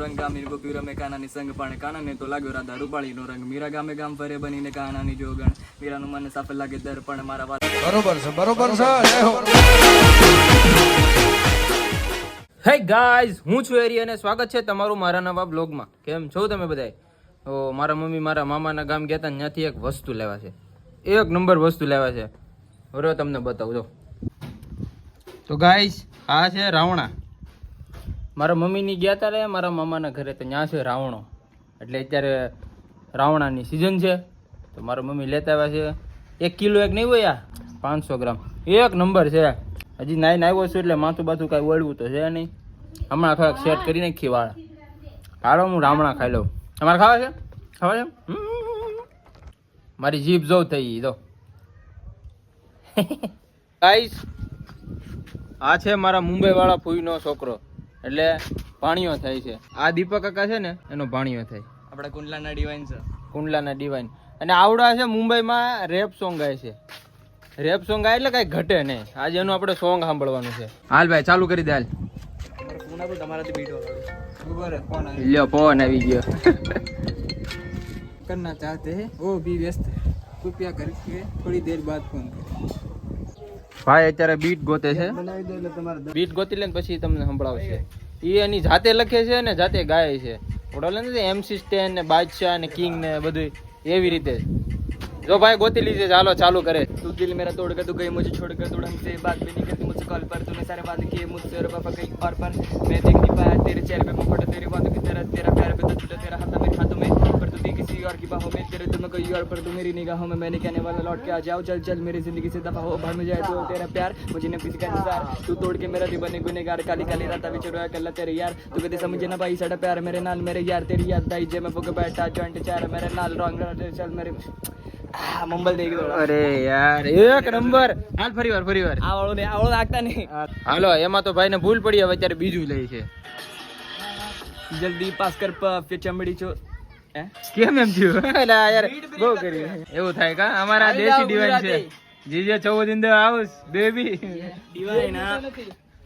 રંગ ગામીર ગોપીર અમે કાનાની સંગ પણ કાનાને તો લાગ્યો રાધા રૂપાળીનો રંગ મીરા ગામે ગામ ફરે બનીને કાનાની જોગણ મીરાનું મન સાફ લાગે દર પણ મારા વાત બરોબર છે જય હો. હે ગાઈઝ, હું છું એરી અને સ્વાગત છે તમારું મારા નવા બ્લોગમાં. કેમ છો તમે બધાય? તો મારા મમ્મી મારા મામાના ગામ ગયા હતા, ત્યાંથી એક વસ્તુ લેવા છે, એક નંબર વસ્તુ લેવા છે. બરોબર, તમને બતાવું જો. તો ગાઈઝ, આ છે રાવણા. મારા મમ્મીની ગયા હતા રે મારા મામાના ઘરે, તો ત્યાં છે રાવણો. એટલે અત્યારે રાવણાની સિઝન છે, તો મારા મમ્મી લેતા આવ્યા છે. 1 કિલો એક નહીં હોય, 500 ગ્રામ એક નંબર છે. હજી નાઈને આવ્યો છું એટલે માથું બાથું કાંઈ વળવું તો છે નહીં. હમણાં થોડાક સેટ કરી નાખી વાળા. હાલો હું રામણા ખાઈ લઉં. તમારે ખાવા છે? ખાવા છે? મારી જીભ જો થઈ જો. ગાઈસ, આ છે મારા મુંબઈ વાળા ફૂઈનો છોકરો, એટલે ભાણિયો થાય છે. આ દીપક કાકા છે ને, એનો ભાણિયો થાય. આપણા કુંડલાના ડિવાઇન છે, કુંડલાના ડિવાઇન. અને આવડા છે મુંબઈમાં રેપ સોંગ ગાય છે. રેપ સોંગ ગાય એટલે કઈ ઘટે નહીં. આજે એનું આપણે સોંગ સાંભળવાનું છે. હાલ ભાઈ, ચાલુ કરી દે હાલ. ફોન આપો તમારાથી બીટ વગાડો. ફોન લ્યો, ફોન આવી ગયો. करना चाहते हैं वो भी व्यस्त है, कृपया करके थोड़ी देर बाद फोन करें. ભાઈ અત્યારે બીટ ગોતે છે. બનાવી દો એટલે તમારે બીટ ગોતી લે ને પછી તમને સંભળાવશે. એ એની જાતે લખે છે ને જાતે ગાય છે. ઓડલે ને MC સ્ટેન ને બાદશાહ ને કિંગ ને બધું એવી રીતે. જો ભાઈ ગોતી લીધે, ચાલો ચાલુ કરે. तू दिल मेरा तोड़ कर तू गई मुझे छोड़ कर तू ढंग से बात भी नहीं करती मुझसे कॉल पर तूने सारे वादे किए मुझसे और पापा कहीं और पर मैं देख नहीं पाया तेरे चेहरे पे मुकुट तेरी बातों की तरह तेरा प्यार पे तो छूटा तेरा हाथ मेरे हाथों में पर तू थी किसी और की बाहों में तेरे दिल में कोई और पर तू मेरी निगाहों में मैंने कहने वाला लौट के आ जाओ चल चल मेरी जिंदगी से दफा हो भाड़ में जाए तो तेरा प्यार मुझे न किसी का इंतजार तू तोड़ के मेरा दिल बने गुनेगार काली काली रात विच रोया कल्ला तेरे यार तू कदे समझे ना भाई साडा प्यार मेरे नाल मेरे यार तेरी याद आई जे मैं फुक बैठा जॉइंट चार मेरे नाल रॉन्ग चल मेरे मुंबई देख दो. અરે યાર એક નંબર. હાલ ફરી વાર આવડો લાગતા નહીં. હાલો, એમાં તો ભાઈને ભૂલ પડી, હવે અત્યારે બીજું લે છે. જલ્દી પાસ કર ફિર ચમડી ચો કેમ એમ થયું? એટલે યાર બહુ કર્યું. એવું થાય કા? અમારા દેશી ડિવાઇન છે. GJ 14 in the house baby divine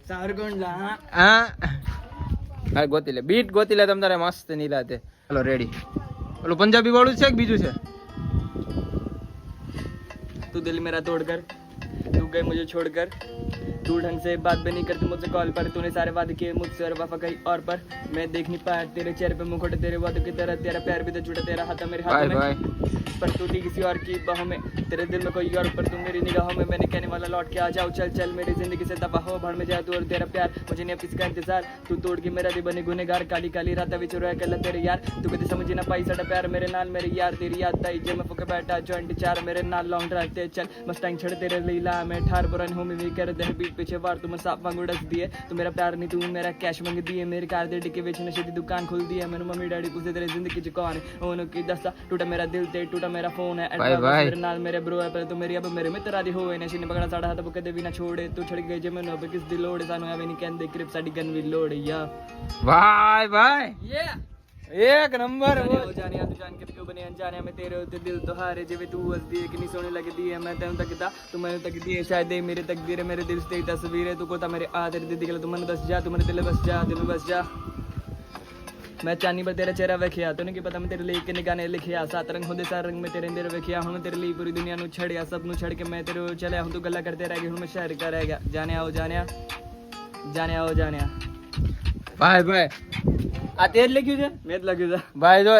સારગોંડલા. હા હા, ગોતી લે બીટ, ગોતી લે તમ તારે મસ્ત નીલાતે. હાલો રેડી. ઓલું પંજાબી વાળું છે કે બીજું છે? तू दिल मेरा तोड़ कर तू गई मुझे छोड़ कर तू ढंग से बात भी नहीं करती मुझसे कॉल पर तूने सारे वादे किए मुझसे और वफा कहीं और पर मैं देख नहीं पाया तेरे चेहरे पे मुकुट तेरे वादों की तरह तेरा प्यार भी तो छूटा तेरा हाथ मेरे हाथ में पर तू थी किसी और की बाहों में तेरे दिल में कोई और पर तू मेरी निगाहों में मैंने कहने वाला लौट के आ जाओ चल चल मेरी जिंदगी से दफा हो भाड़ में जाए तू और तेरा प्यार मुझे नहीं किसी का इंतजार तू तोड़ के मेरा दिल बने गुनेगार काली काली रात विच रोया कल्ला तेरे यार तू कदे समझी ना पाई साडा प्यार मेरे नाल मेरे यार तेरी याद आई जे मैं फुके बैठा जॉइंट चार मेरे नाल लॉन्ग ड्राइव ते चल मस्टैंग छड़ तेरे लीला मैं ठार पुरानी हूं मैं कर दे बीट पीछे वार तू मैं साफ वांगू डस दिए तू मेरा प्यार नहीं तू मेरा कैश मंग दिए मेरी कार दे टिके बेच नशे दी दुकान खोल दी है मैंने मम्मी डैडी पूछे तेरी जिंदगी च कौन है उन्होंने की दस्ता टूटा मेरा दिल ते टूटा मेरा फोन है मेरे नाल मेरे ब्रो है पर तू मेरी अब मेरे मित्र आदि होए नशे ने पकड़ा साडा हाथ कदे भी ना छोड़े तू छड़ गई जे मैंने अब किस दिल लोड़ सानू आवे नहीं कहंदे क्रिप साडी गन भी लोड़ या ભાઈ ભાઈ ये એક નંબર. हो जाने तू जान के क्यों बने अनजाने में तेरे होते दिल तो हारे जेवे तू हंस दिए कितनी सोने लगी दी है मैं तेन तकता तू मैंने तक दिए शायद ये मेरी तकदीर है मेरे दिल से तेरी तस्वीर है तू कोता मेरे आ तेरी दीदी के लिए तू मन बस जा तू मेरे दिल बस जा दिल में बस जा मैं चांदी पर तेरा चेहरा वेखिया तूने की पता मैं तेरे लिए कितने गाने लिखिया 7 रंग होंदे 4 रंग में तेरे अंदर वेखिया हूं मैं तेरे लिए पूरी दुनिया नु छड़या सब नु छड़ के मैं तेरे चले हूं तू गल्ला करते रह गई हूं मैं शहर का रह गया जाने आओ जाने आओ जाने आ ભાઈ ભાઈ આ તે જ લખ્યું છે? મેં જ લખ્યું છે ભાઈ જો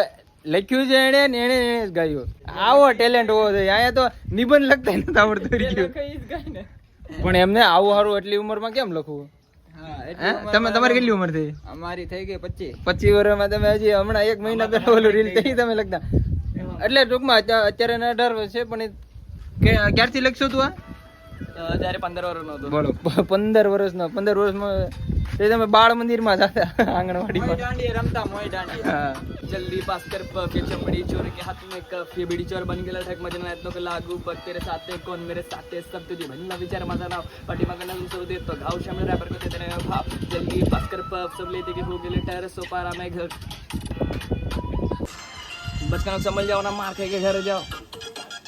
લખ્યું છે એને ને એને જ ગાયું. આવો ટેલેન્ટ હોવો જોઈએ. અહીંયા તો નિબંધ લખતા નથી આવડતું રહ્યું. પણ એમને આવું સારું એટલી ઉંમરમાં કેમ લખવું? તમે તમારી કેટલી ઉંમર થઈ? અમારી થઈ ગઈ 25 વર્ષમાં. તમે હજી હમણાં 1 મહિના પહેલા ઓલું રીલ થઈ તમે લખતા. એટલે ટૂંકમાં અત્યારે 18 વર્ષ છે, પણ ક્યારથી લખશો તું આ? જ્યારે 15 વર્ષનો હતો. બોલો 15 વર્ષનો. 15 વર્ષમાં તે તમે બાળ મંદિરમાં જતા આંગણવાડીમાં दांडिया रमता मोय दांडिया હા. जल्दी पास कर फिर चमड़ी चोर के हाथ में कफ ये बीड़ी चोर बन गया ठक मजना इतनो के लागू पर तेरे साथे कौन मेरे साथे सब तुझे भनना विचार मजा ना पार्टी मगन सो दे तो घाव शाम रैपर को तेरे भाव जल्दी पास कर पफ सब लेते के हो गए टेरेस सो पारा मैं घर बचकानो समझ जाओ ना मार के घर जाओ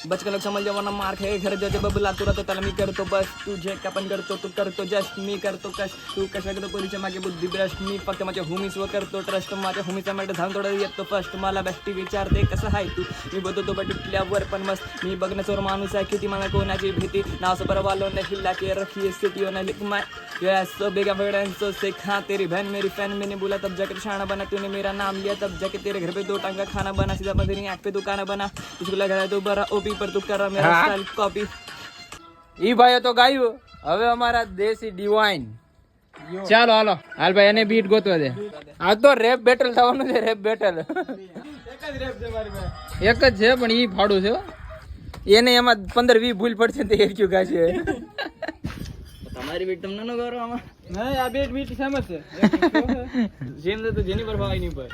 बच के लोग समझ जाओ वरना मार खाए घर जाते बबला तुरा तो तलमी करतो बस तू जे कापन करतो तू करतो जस्ट मी करतो कश तू कश करतो पोरीच्या मागे बुद्धी भ्रष्ट मी फक्त माझ्या हुमीस व करतो ट्रस्ट माझ्या हुमीचा मॅट धान थोडा येतो फर्स्ट मला बेस्टी विचारते कसं आहे तू मी बघतो बटुकल्यावर पण मस्त मी बघण्यासोर माणूस आहे किती मला कोणाची भीती नाव से परवालो ने हिला के रखी स्थिति ने लिख my yes so big evidence so सिखा तेरी बहन मेरी फैन मैंने बोला तब जाकर शाना बना तूने मेरा नाम लिया तब जाके तेरे घर पे 2 टांगा खाना बना सीधा तेरी आँख पे तू खाना बना तुझको लग रहा है तू बड़ा ओपी पर तू कर रहा मेरा स्टाइल कॉपी ઈ ભાઈએ તો ગાયું. હવે અમારા દેશી ડિવાઇન. ચાલો હાલો હાલ ભાઈ એને બીટ ગોતવા દે. આ તો રેપ બેટલ થવાનું છે. રેપ બેટલ એક જ છે પણ ઈ ફાડું છે હો. એને એમાં 15-20 ભૂલ પડશે તો એક ક્યુ ગાશે. તમારી બીટ તમને ન કરો આમાં નહીં આ બીટ સેમ જ છે જેમ તો જેની પર ભાઈ નહીં પર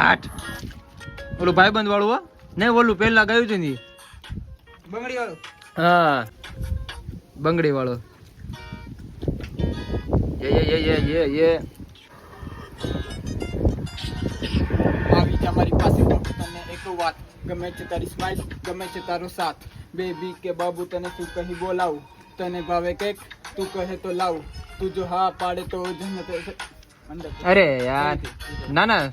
8 ઓલું ભાઈબંધ વાળું હો નહીં ઓલું પહેલા ગાયું છે ને ઈ. બંગડી વાળું હા બંગડી વાળો યે આવી જા મારી પાસે તને એક વાત ગમે છે તારી સ્માઈલ ગમે છે તારો સાથ બેબી કે બાબુ તને શું કહી બોલાવું તને ભાવે કેક તું કહે તો લાવું તું જો હા પાડે તો જન્નત અંદર અરે યાર ના ના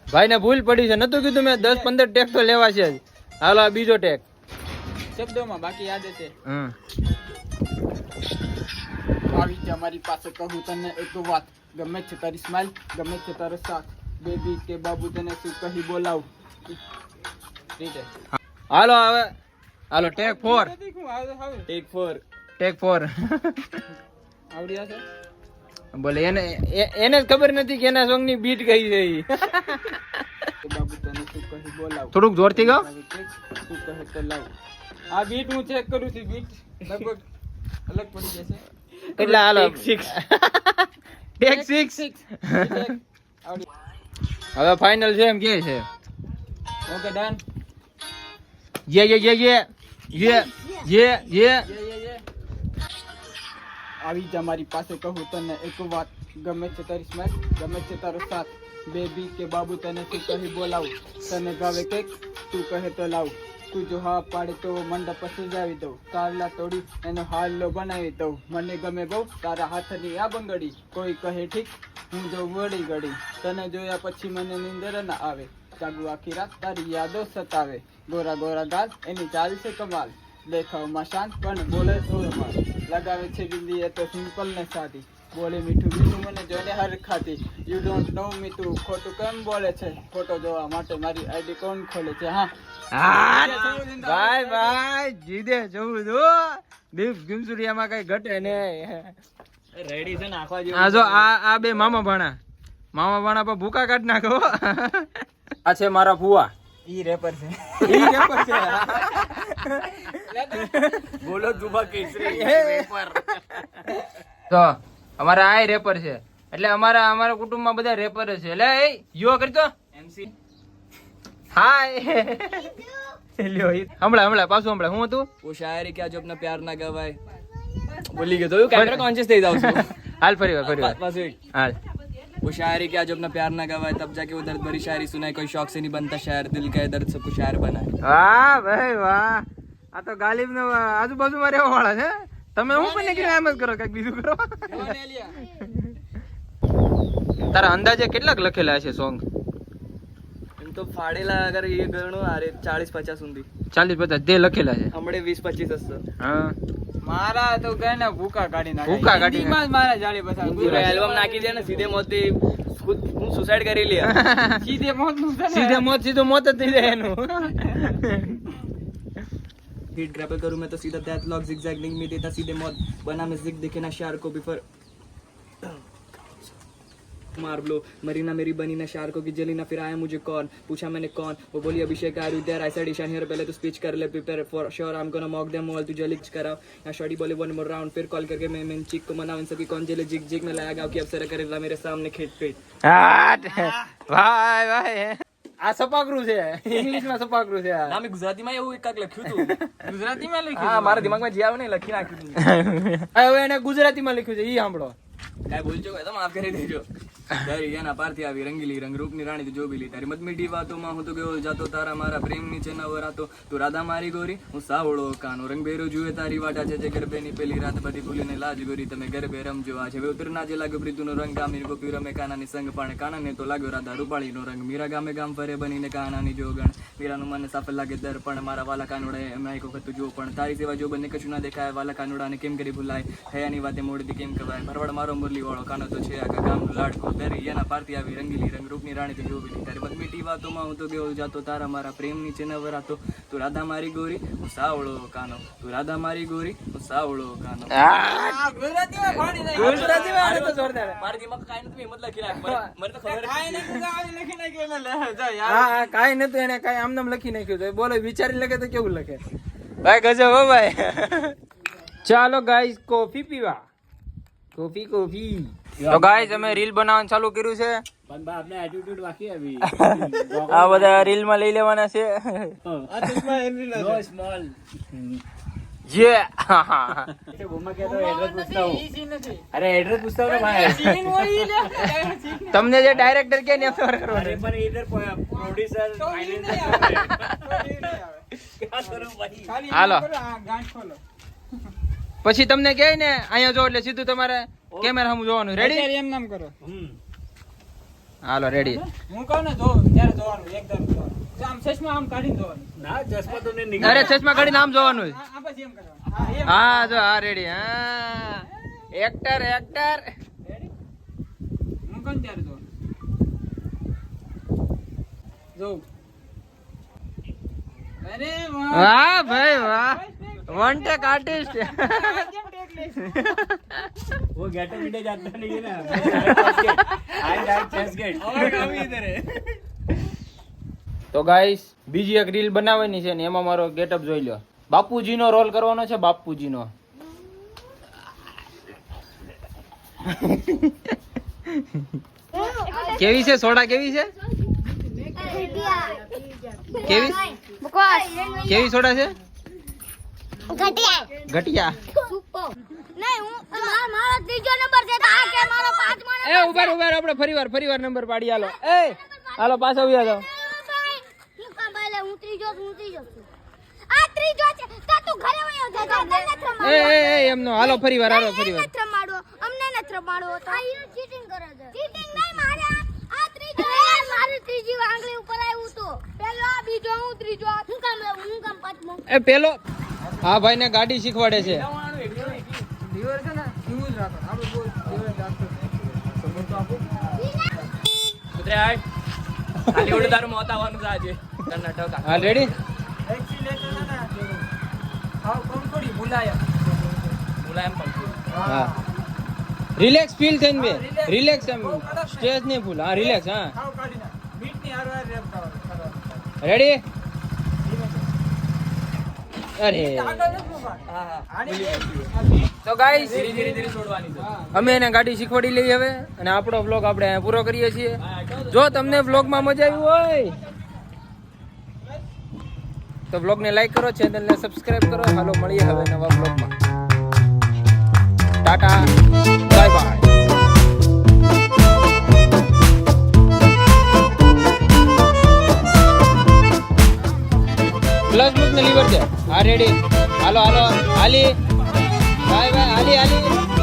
ભાઈ ને ભૂલ પડી છે નતું કીધું મેં 10-15 ટેક તો લેવા છે જ. હાલો આ બીજો ટેક શબ્દોમાં બાકી યાદ છે હમ આવી જા મારી પાસે કહું તને એક વાત ગમે છે તારી સ્માઈલ ગમે છે તારો સાથ બેબી કે બાબુ તને શું કહી બોલાવું રીતે હાલો હવે હાલો ટેક 4 ટેક 4 ટેક 4 આવડી છે બોલે એને જ ખબર નથી કે એના સોંગ ની બીટ કઈ છે ઈ. કે બાબુ તને શું કહી બોલાવું થોડુંક જોરથી ગાઓ. તું કહે તો લાવું આ બીટ હું ચેક કરું છું બીટ લગભગ અલગ પડી જશે એટલે હાલો ટેક 6 આવડી હવે ફાઇનલ છે એમ કે છે. ઓકે ડન યે આવી જા મારી પાસે કહું તને એક વાત ગમે છે તારી સ્માઈલ ગમે છે તારો સાથ બેબી કે બાબુ તને શું કહી બોલાવું તને ભાવે કેક તું કહે તો લાવું તું જો હા પાડે તો મંડપ સજાવી દઉં તારલા તોડી એનો હાલો બનાવી દઉં મને ગમે બહુ તારા હાથની આ બંગડી કોઈ કહે ઠીક હું જો વળી ગળી તને જોયા પછી મને નીંદર ના આવે જાગુ આખી રાત તારી યાદો સતાવે ગોરા ગોરા ગાલ એની ચાલ છે કમાલ દેખાવમાં શાંત પણ બોલે થોડો માલ લગાવે છે બિંદી એ તો સિમ્પલ ને સાદી બોલે મીઠું મીઠું મને જોઈને હર ખાતી યુ ડોન્ટ નો મી તું ખોટું કેમ બોલે છે ફોટો જોવા માટે મારી આઈડી કોણ ખોલે છે હા ભાઈ જીદે જવું દો દીપ ગિમસુરિયામાં કઈ ઘટે ને. રેડી છે નાખવા જેવું આ જો આ બે મામા ભાણા પર ભૂકા કાઢ નાખો. આ છે મારા ફુવા. ઈ રેપર છે બોલો દુબા કેસરી તો અમારા આ રેપર છે એટલે અમારા કુટુંબમાં બધા રેપર છે. એટલે એ યુવા કરતો એમસી હાય લ્યો હમણાં પાછું હું હતું वो शायरी क्या जो अपना प्यार ना गवाए बोली गयो तो कैमरा कॉन्शियस થઈ જાવ છું હાલ ફરી વાર बस एक હાલ वो शायरी क्या जो अपना प्यार ना गवाए तब जाके वो दर्द भरी शायरी सुनाए कोई शौक से नहीं बनता शायर दिल का दर्द सबको शायर बनाए વાહ ભાઈ વાહ આ તો ગાલિબ નો આજુબાજુમાં રહેવા વાળા છે. તમે હું પણ નીકળી એમ જ કરો કઈક બીજું કરો. તારા અંદાજે કેટલાક લખેલા છે સોંગ? એમ તો ફાડેલા અગર એ ગણો આરે 40-50 સુધી 40-50 તે લખેલા છે. હમણે 20-25 હશે હા મારા તો ગઈ ને ભૂકા કાઢી નાખે ભૂકા કાઢી હિન્દીમાં જ મારા જાળી બતાવે પૂરો એલ્બમ નાખી દે ને સીધે મોતે ખુદ હું સુસાઇડ કરી લિયા સીધે મોત નું છે ને સીધું મોત જ થઈ જાય એનું. हिट ग्रैपल करूं मैं तो सीधा डेथ लॉक zigzag नहीं में देता सीधे मौत बना मैं जिग देखे ना शार को बिफर मार लो मरीना मेरी बनी ना शार को की जली ना फिर आया मुझे कौन पूछा मैंने कौन वो बोली Abhishek are you there I said Ishaan here पहले तो स्पीच कर ले prepare for sure I am gonna mock them all तू जलिक कराओ या शॉटी बोले वन मोर राउंड फिर कॉल करके मैं चिक को मनाऊं इन सभी कौन जले जिग जिग में लाया गांव की अफसर करेला मेरे सामने खेत पे ભાઈ આ સપાકરું છે ઇંગ્લિશમાં સપાકરું છે આ. ના મેં ગુજરાતીમાં એવું એકાક લખ્યું હતું ગુજરાતીમાં લખ્યું હા મારા દિમાગમાં જે આવે ને લખી નાખ્યું હતું હવે એને ગુજરાતીમાં લખ્યું છે ઈ સાંભળો. કાંઈ ભૂલ ચૂક હોય તો માફ કરી દેજો તારી એના પારથી આવી રંગીલી રંગરૂપની રાણી તું જોબીલી તારી મદમીઠી વાતોમાં હું તો ગયો જાતો તારા મારા પ્રેમની છે નવરાતો તું રાધા મારી ગોરી હું સાવળો કાનો રંગબેરો જુએ તારી વાટા છે જે ગરબેની પેલી રાત બધી ભૂલીને લાજ ગોરી તમે ગરબે રમજો આ છે ઉતરના જે લાગ્યો પ્રીતુનો રંગ ગામીર ગોપી રમે કાનાની સંગ પણ કાનાને તો લાગ્યો રાધા રૂપાળીનો રંગ મીરા ગામે ગામ ફરે બનીને કાનાની જોગણ મીરાનું મન સાફ લાગે દર પણ મારા વાલા કાનોડા એમ એક વખત જો પણ તારી સેવા જો બંને કશું ના દેખાય વાલા કાનોડાને કેમ કરી ભૂલાય હયાની વાતે મોડથી કેમ કવાય ભરવાડ મારો મુરલી વાળો કાનો તો છે આખા ગામનું લાડકો તારી એના પારથી આવી રંગીલી રંગરૂપની રાણી તું જોબીલી તારી મદમીઠી વાતોમાં હું તો ગયો જાતો તારા મારા પ્રેમની છે નવરાતો તું રાધા મારી ગોરી હું સાવળો કાનો તું રાધા મારી ગોરી હું સાવળો કાનો ગુજરાતીમાં તો જોરદાર મારી દિમાગ કાઈ નથી મતલબ લખી નાખ મને તો ખબર હા કાઈ નતું એને કાઈ આમ નામ લખી નાખ્યું તો બોલો વિચારી લખે તો કેવું લખે ભાઈ ગજબ હો ભાઈ ચાલો ગાઈસ કોફી પીવા કોફી તો ગાઈસ અમે રીલ બનાવવાનું ચાલુ કર્યું છે આ બધા રીલ માં લઈ લેવાના છે અરે એડ્રેસ પૂછતા ને ભાઈ તમને જે ડાયરેક્ટર કે ને હાલો પછી તમને કહે ને અહીંયા જો એટલે સીધું તમારે કેમેરા સામે જોવાનું રેડી એમ નામ કરો હાલો રેડી હું કહું ને જો ત્યારે જોવાનું એકદમ જોવાનું આમ ચશ્મા આમ કાઢીને જોવાનું અરે ચશ્મા કાઢીને આમ જોવાનું આ પછી એમ કરવાનું હા જો હા રેડી હા એક્ટર રેડી હું કહું ત્યારે જોવાનું જો અરે વાહ ભાઈ વાહ વન ટેક આર્ટિસ્ટ वो गेटअप वीडियो जाता नहीं है ना आई लाइक चेस गेट और कभी इधर है તો ગાઈસ બીજી એક રીલ બનાવવાની છે ને એમાં મારો ગેટઅપ જોઈ લો બાપુજીનો રોલ કરવાનો છે બાપુજીનો કેવી છે સોડા કેવી છે કેવી કેવી સોડા છે ઘટિયા નહીં હું મારો ત્રીજો નંબર છે તો આ કે મારો પાંચમો એ ઉભા આપણે ફરીવાર નંબર પાડી હાલો એ હાલો પાછો આવી જાઓ હું કામ બાલે હું ત્રીજો છું આ ત્રીજો છે તો તું ઘરે વયો જા મને નથી રમાડવો એ એમનો હાલો ફરીવાર નથી રમાડવો અમને નથી રમાડવો તો આ ચીટિંગ કરે છે ચીટિંગ નહીં મારે આ ત્રીજો મારી ત્રીજી આંગળી ઉપર આવ્યું તો પેલો બીજો હું ત્રીજો હું કામ પાંચમો એ પેલો હા ભાઈ ને ગાડી શીખવાડે છે દિવર છે ને સ્મૂથ રાખો આપણે બહુ દિવર રાખતો ખબર તો આપો ઉતરે હાય ખાલી ઓડે તારું મોત આવવાનું છે આજે કર્ણાટક હા રેડી એક્સિલેટર ના હાવ કોમ થોડી મુલાયમ પણ હા રિલેક્સ ફીલ થઈને બે રિલેક્સ એમ સ્ટ્રેસ નહીં ફૂલ હા રિલેક્સ હા હાવ કાઢી નાખ બીટ ની હારવાર રેપ કરવાનું રેડી અરે તો ગાઈસ ધીરે છોડવાની છે અમે એને ગાડી શીખવાડી લઈએ હવે અને આપણો વ્લોગ આપણે અહીંયા પૂરો કરીએ છીએ જો તમને વ્લોગમાં મજા આવી હોય તો વ્લોગને લાઈક કરો ચેનલને સબસ્ક્રાઇબ કરો હાલો મળીએ હવે નવા વ્લોગમાં ટાટા બાય બાય પ્લસ મૂકને લીવર છે હા રેડી હાલો હાલી બાય બાય હાલી